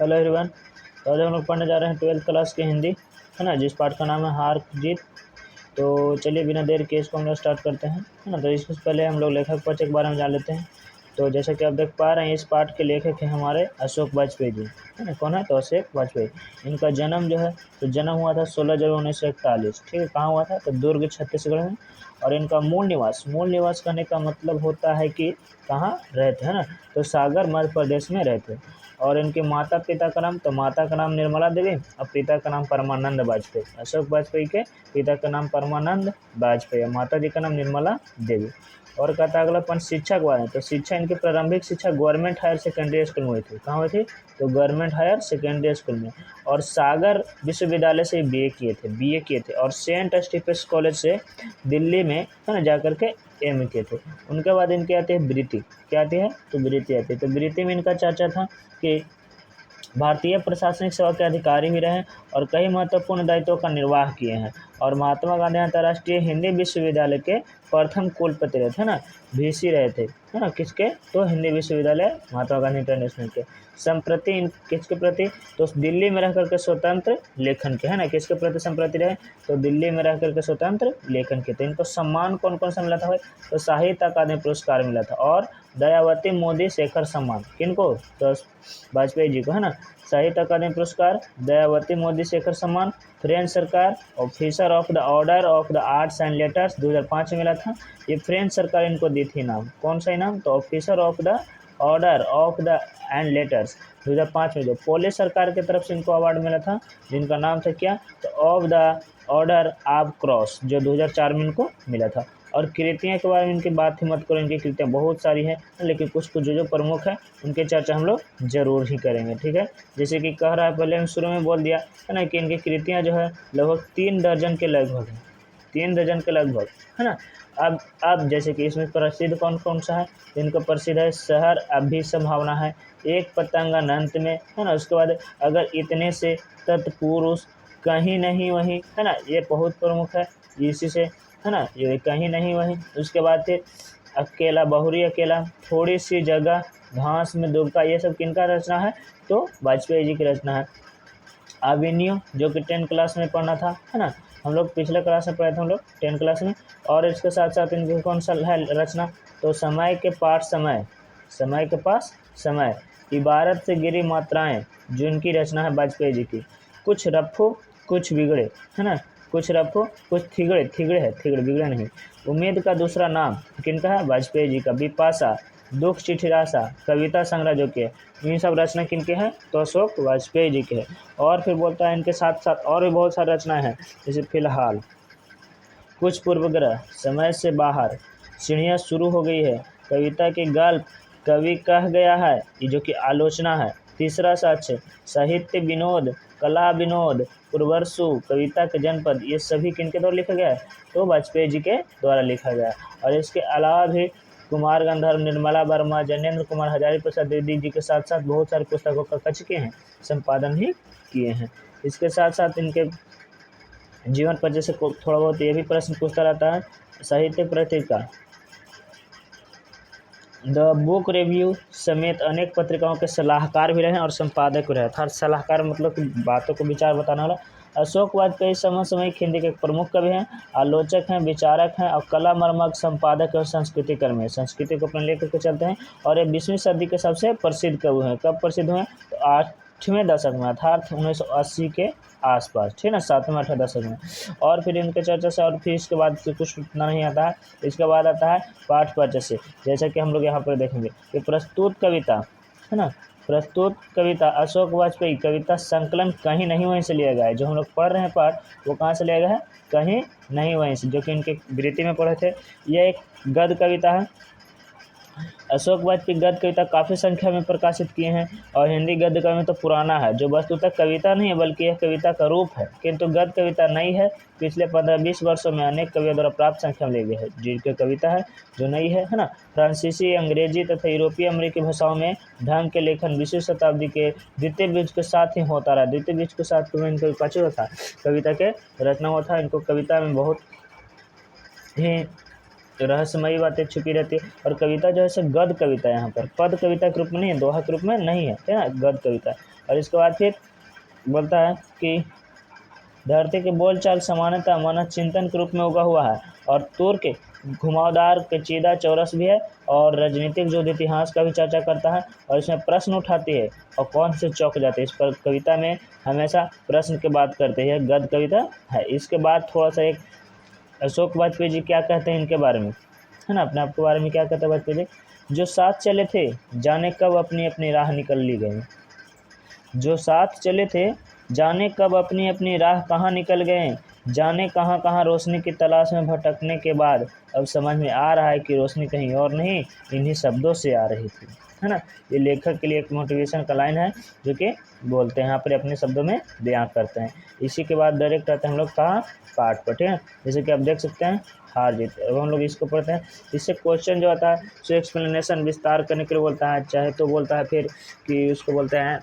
Hello everyone. तो आज हम लोग पढ़ने जा रहे हैं 12th क्लास की हिंदी, है ना, जिस पाठ का नाम है हार जीत। तो चलिए बिना देर के इसको हम लोग स्टार्ट करते हैं, है ना। तो इससे पहले हम लोग लेखक पक्ष के बारे में जान लेते हैं। तो जैसा कि आप देख पा रहे हैं, इस पाठ के लेखक हैं हमारे अशोक वाजपेयी जी, है ना। कौन है? तो अशोक वाजपेयी। इनका जन्म जो है, तो जन्म हुआ था 16 जनवरी 1941, ठीक है। कहाँ हुआ था? तो दुर्ग, छत्तीसगढ़ में। और इनका मूल निवास करने का मतलब होता है कि कहाँ रहते हैं ना, तो सागर मध्य प्रदेश में रहते। और इनके माता पिता का नाम, तो माता का नाम निर्मला देवी और पिता का नाम परमानंद वाजपेयी। अशोक वाजपेयी के पिता का नाम परमानंद वाजपेयी और माता जी का नाम निर्मला देवी। और कहता है अगलापन शिक्षा के बारे में। तो शिक्षा, इनकी प्रारंभिक शिक्षा गवर्नमेंट हायर सेकेंडरी स्कूल में हुई थी। कहाँ हुई थी? तो गवर्नमेंट हायर सेकेंडरी स्कूल में। और सागर विश्वविद्यालय से बीए किए थे और सेंट स्टीफेंस कॉलेज से दिल्ली में, है ना, जाकर के एम किए थे। उनके बाद इनकी आती है वृत्ति। क्या आती है? तो वृत्ति आती है। तो वृत्ति में इनका चर्चा था कि भारतीय प्रशासनिक सेवा के अधिकारी भी रहे और कई महत्वपूर्ण दायित्वों का निर्वाह किए हैं। और महात्मा गांधी अंतर्राष्ट्रीय हिंदी विश्वविद्यालय के प्रथम कुलपति रहे थे ना, वीसी रहे थे, है ना। किसके? तो हिंदी विश्वविद्यालय महात्मा गांधी इंटरनेशनल के। संप्रति किसके प्रति? तो दिल्ली में रह करके स्वतंत्र लेखन के, है ना। किसके प्रति संप्रति रहे? तो दिल्ली में रह करके स्वतंत्र लेखन के। तो इनको सम्मान कौन कौन सा मिला था भाई? तो साहित्य अकादमी पुरस्कार मिला था और दयावती मोदी शेखर सम्मान। किनको? तो वाजपेयी जी को, है ना। साहित्य अकादमी पुरस्कार, दयावती मोदी शेखर सम्मान, फ्रेंच सरकार officer of the order of the arts and letters 2005 में मिला था। ये फ्रेंच सरकार इनको दी थी इनाम। कौन सा इनाम? तो officer of the order of the end letters 2005 में। जो पोलिश सरकार की तरफ से इनको अवार्ड मिला था, जिनका नाम था क्या? तो of the order of cross, जो 2004 में इनको मिला था। और कृतियाँ के बारे में इनकी बात ही मत करो, इनकी कृतियाँ बहुत सारी हैं, लेकिन कुछ कुछ जो प्रमुख है उनकी चर्चा हम लोग जरूर ही करेंगे, ठीक है। जैसे कि कह रहा है, पहले हम शुरू में बोल दिया है ना कि इनकी कृतियाँ जो है लगभग 3 दर्जन के लगभग है, 3 दर्जन के लगभग, है ना। अब जैसे कि इसमें प्रसिद्ध कौन कौन सा है? इनका प्रसिद्ध है शहर अभी संभावना है, एक पतंग अनंत में, है ना। उसके बाद अगर इतने से तत्पुरुष, कहीं नहीं वहीं, है ना, ये बहुत प्रमुख है इसी से, है ना, ये कहीं नहीं वहीं। उसके बाद फिर अकेला बहुरी अकेला, थोड़ी सी जगह, घास में दुबका, ये सब किनका रचना है? तो वाजपेयी जी की रचना है। अभिनय, जो कि 10 क्लास में पढ़ना था, है ना। हम लोग पिछले क्लास में पढ़े थे, हम लोग 10 क्लास में। और इसके साथ साथ इनकी कौन सा है रचना? तो समय के पास समय, समय के पास समय, इबारत से गिरी मात्राएं, जो इनकी रचना है वाजपेयी जी की। कुछ रफू कुछ बिगड़े, है ना, कुछ रफू कुछ थिगड़े, थिगड़े बिगड़े नहीं। उम्मीद का दूसरा नाम किनका है? वाजपेयी जी का। बिपाशा, दुख चिठिराशा, कविता संग्रह जो के, इन सब रचना किनके हैं? तो अशोक वाजपेयी जी के हैं। और फिर बोलता है इनके साथ साथ और भी बहुत सारी रचनाएं हैं, जैसे फिलहाल, कुछ पूर्वग्रह, समय से बाहर, सीढ़ियाँ शुरू हो गई है, कविता के गल्प, कवि कह गया है, ये जो कि आलोचना है। तीसरा साक्ष्य, साहित्य विनोद, कला विनोद, पूर्वर्षु, कविता के जनपद, ये सभी किनके द्वारा लिखा गया है? तो वाजपेयी जी के द्वारा लिखा गया है। और इसके अलावा भी कुमार गंधर्व, निर्मला वर्मा, जनेन्द्र कुमार, हजारी प्रसाद द्विवेदी जी के साथ साथ बहुत सारे पुस्तकों का क्या किए हैं? संपादन ही किए हैं। इसके साथ साथ इनके जीवन पर जैसे थोड़ा बहुत ये भी प्रश्न पूछता रहता है, साहित्य पत्रिका द बुक रिव्यू समेत अनेक पत्रिकाओं के सलाहकार भी रहे और संपादक भी रहे। अर्थात सलाहकार मतलब कि बातों को विचार बताने वाला। अशोक वाजपेयी समसामयिक हिंदी के प्रमुख कवि हैं, आलोचक हैं, विचारक हैं और कला मर्मज्ञ, संपादक और संस्कृति कर्मी हैं। संस्कृति को अपने लेकर के चलते हैं। और ये 20वीं सदी के सबसे प्रसिद्ध कवि हैं। कब प्रसिद्ध हुए? तो 8वें दशक में, अर्थात 1980 के आसपास, ठीक है ना, 7वें 8वें दशक में। और फिर इनके चर्चा से, और फिर इसके बाद कुछ उतना नहीं आता है। इसके बाद आता है पाठ परिचय, जैसा कि हम लोग यहाँ पर देखेंगे कि प्रस्तुत कविता, है ना, प्रस्तुत कविता अशोक वाजपेयी कविता संकलन कहीं नहीं वहीं से लिया गया है। जो हम लोग पढ़ रहे हैं पाठ, वो कहाँ से लिया गया है? कहीं नहीं वहीं से, जो कि इनके वृत्ति में पढ़े थे। यह एक गद्य कविता है। अशोक वाजपेयी गद्य कविता काफ़ी संख्या में प्रकाशित किए हैं। और हिंदी गद्य कवि तो पुराना है, जो वस्तुतः कविता नहीं है बल्कि यह कविता का रूप है, किंतु गद्य कविता नई है। पिछले 15-20 वर्षों में अनेक कवियों द्वारा प्राप्त संख्या में ली गई है, जिनकी कविता है जो नई है ना। फ्रांसीसी, अंग्रेजी तथा यूरोपीय अमेरिकी भाषाओं में ढंग के लेखन 20वीं शताब्दी के द्वितीय बीज के साथ ही होता रहा। द्वितीय बीज के साथ इनको क्या था? कविता के रचना हुआ था। इनको कविता में बहुत ही रहस्यमयी बातें छुपी रहती है। और कविता जो है सो गद्य कविता है, यहाँ पर पद कविता के रूप में नहीं है, दोहा के रूप में नहीं है, है ना, गद्य कविता। और इसके बाद फिर बोलता है कि धरती के बोलचाल सामान्यतः मानव चिंतन के रूप में उगा हुआ है और तुर्क घुमावदार पेचीदा चौरस भी है और राजनीतिक जो इतिहास का भी चर्चा करता है और इसमें प्रश्न उठाती है और कौन से चौंक जाते हैं। इस पर कविता में हमेशा प्रश्न की बात करते हैं, गद्य कविता है। इसके बाद थोड़ा सा एक अशोक वाजपेयी जी क्या कहते हैं इनके बारे में, है ना, अपने आप के बारे में क्या कहते हैं वाजपेयी जी। जो साथ चले थे जाने कब अपनी अपनी राह निकल ली गए, जो साथ चले थे जाने कब अपनी अपनी राह कहाँ निकल गए, जाने कहाँ कहाँ रोशनी की तलाश में भटकने के बाद अब समझ में आ रहा है कि रोशनी कहीं और नहीं इन्हीं शब्दों से आ रही थी, है ना। ये लेखक के लिए एक मोटिवेशन का लाइन है जो कि बोलते हैं यहाँ पर अपने शब्दों में बयां करते हैं। इसी के बाद डायरेक्ट आते हैं हम लोग कहाँ, पाठ पर, ठीक है। जैसे कि आप देख सकते हैं हार जीत, अब हम लोग इसको पढ़ते हैं। इससे क्वेश्चन जो आता है सो एक्सप्लेनेशन विस्तार करने के लिए बोलता है, चाहे तो बोलता है फिर कि उसको बोलते हैं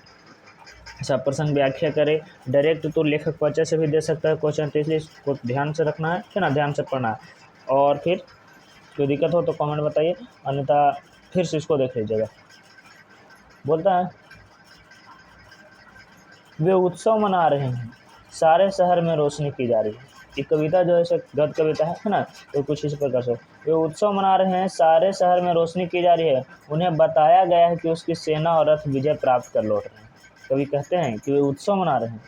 सब प्रसंग व्याख्या करे। डायरेक्ट तो लेखक परिचय से भी दे सकता है क्वेश्चन, तो इसलिए इसको ध्यान से रखना है ना, ध्यान से पढ़ना है। और फिर कोई दिक्कत हो तो कमेंट बताइए, अन्यथा फिर से इसको देख लीजिएगा। बोलता है वे उत्सव मना रहे हैं सारे शहर में रोशनी की जा रही है। ये कविता जो है गद्य कविता है ना, तो कुछ इस प्रकार से वे उत्सव मना रहे हैं सारे शहर में रोशनी की जा रही है, उन्हें बताया गया है कि उसकी सेना और रथ विजय प्राप्त कर लौट रहे हैं। कवि कहते हैं कि वे उत्सव मना रहे हैं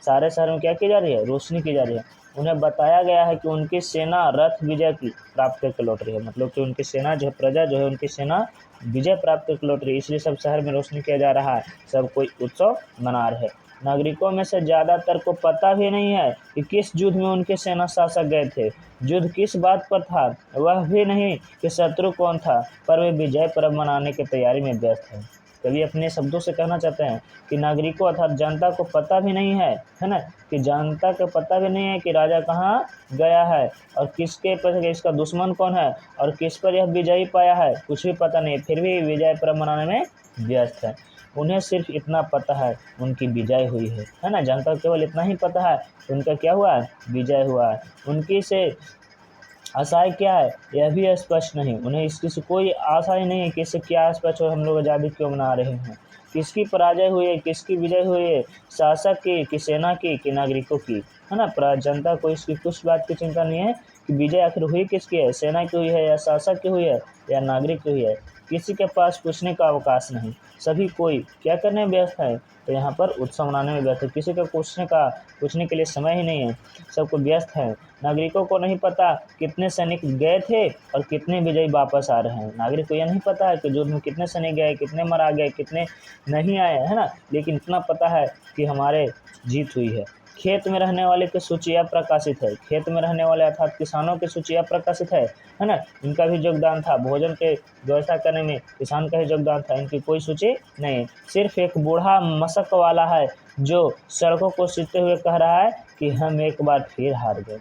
सारे शहर में क्या की जा रही है, रोशनी की जा रही है, उन्हें बताया गया है कि उनकी सेना रथ विजय की प्राप्त करके लौट रही है। मतलब कि उनकी सेना जो है, प्रजा जो है, उनकी सेना विजय प्राप्त करके लौट रही है, इसलिए सब शहर में रोशनी किया जा रहा है, सब कोई उत्सव मना रहे हैं। नागरिकों में से ज़्यादातर को पता भी नहीं है कि किस युद्ध में उनके सेना शासक गए थे, युद्ध किस बात पर था, वह भी नहीं कि शत्रु कौन था, पर वे विजय पर्व मनाने की तैयारी में व्यस्त हैं। कवि अपने शब्दों से कहना चाहते हैं कि नागरिकों अर्थात जनता को पता भी नहीं है ना, कि जनता को पता भी नहीं है कि राजा कहाँ गया है और किसके पर इसका दुश्मन कौन है और किस पर यह विजयी पाया है, कुछ भी पता नहीं, फिर भी विजय पर्व मनाने में व्यस्त है। उन्हें सिर्फ इतना पता है उनकी विजय हुई है ना, जनता को केवल इतना ही पता है उनका क्या हुआ है, विजय हुआ है। उनकी से आशाएं क्या है यह भी स्पष्ट नहीं, उन्हें इसकी से कोई आशा ही नहीं है कि इससे क्या स्पष्ट हो, हम लोग आज़ादी क्यों मना रहे हैं, किसकी पराजय हुई है, किसकी विजय हुई है, शासक की कि सेना की कि नागरिकों की, है ना। जनता को इसकी कुछ बात की चिंता नहीं है कि विजय आखिर हुई किसकी है, सेना की हुई है या शासक की हुई है या नागरिक की हुई है। किसी के पास पूछने का अवकाश नहीं, सभी कोई क्या करने में व्यस्त है, तो यहाँ पर उत्सव मनाने में व्यस्त है। किसी को पूछने के लिए समय ही नहीं है, सबको व्यस्त है। नागरिकों को नहीं पता कितने सैनिक गए थे और कितने विजयी वापस आ रहे हैं। नागरिक को यह नहीं पता है कि युद्ध में कितने सैनिक गए, कितने मारा गए, कितने नहीं आए, है ना, लेकिन इतना पता है कि हमारे जीत हुई है। खेत में रहने वाले की सूची अप्रकाशित है, खेत में रहने वाले अर्थात किसानों की सूची अप्रकाशित है ना, इनका भी योगदान था, भोजन के व्यवस्था करने में किसान का ही योगदान था, इनकी कोई सूची नहीं है। सिर्फ एक बूढ़ा मशक वाला है जो सड़कों को सींचते हुए कह रहा है कि हम एक बार फिर हार गए।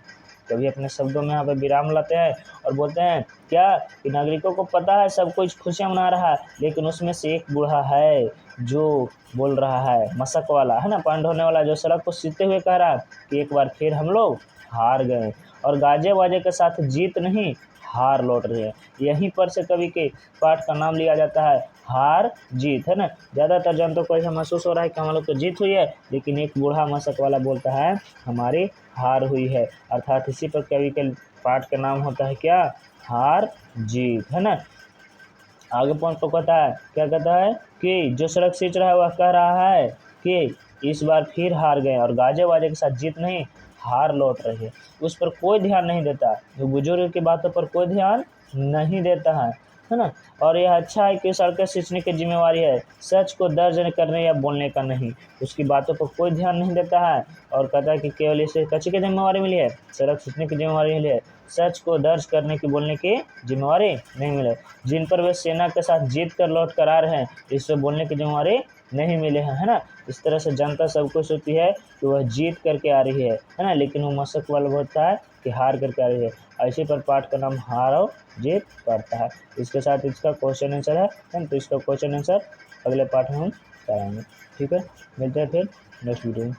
कभी अपने शब्दों में यहाँ पर विराम लाते हैं और बोलते हैं क्या कि नागरिकों को पता है सब कुछ खुशियाँ मना रहा है, लेकिन उसमें से एक बूढ़ा है जो बोल रहा है, मशक वाला, है ना, पांड होने वाला, जो सड़क को सीते हुए कह रहा है कि एक बार फिर हम लोग हार गए और गाजे बाजे के साथ जीत नहीं हार लौट रही है। यहीं पर से कवि के पाठ का नाम लिया जाता है हार जीत, है ना। ज़्यादातर जनता को ऐसा महसूस हो रहा है कि हम लोग को जीत हुई है, लेकिन एक बूढ़ा मशक वाला बोलता है हमारी हार हुई है। अर्थात इसी पर कवि के पाठ का नाम होता है क्या, हार जीत, है ना। आगे पॉइंट को कहता है, क्या कहता है कि जो सड़क सींच रहा है वह कह रहा है कि इस बार फिर हार गए और गाजे वाजे के साथ जीत नहीं हार लौट रही है। उस पर कोई ध्यान नहीं देता, जो बुजुर्ग की बातों पर कोई ध्यान नहीं देता है ना। और यह अच्छा है कि सड़कें सींचने की जिम्मेवारी है, सच को दर्ज करने या बोलने का नहीं। उसकी बातों पर कोई ध्यान नहीं देता है और कहता है कि केवल इसे कच्ची की जिम्मेवारी मिली है, सड़क सींचने की जिम्मेवारी मिली है, सच को दर्ज करने की बोलने की जिम्मेवारी नहीं मिले। जिन पर वे सेना के साथ जीत कर लौट कर आ रहे हैं, इससे बोलने की जिम्मेवारी नहीं मिले हैं, है ना। इस तरह से जनता सब कुछ होती है कि वह जीत करके आ रही है ना, लेकिन वो मशक वाला होता है कि हार करके आ रही है। ऐसे पर पाठ का नाम हार और जीत पड़ता है। इसके साथ इसका क्वेश्चन आंसर है, तो इसका क्वेश्चन आंसर अगले पाठ में हम कराएंगे। ठीक है, मिलते हैं फिर नेक्स्ट वीडियो में।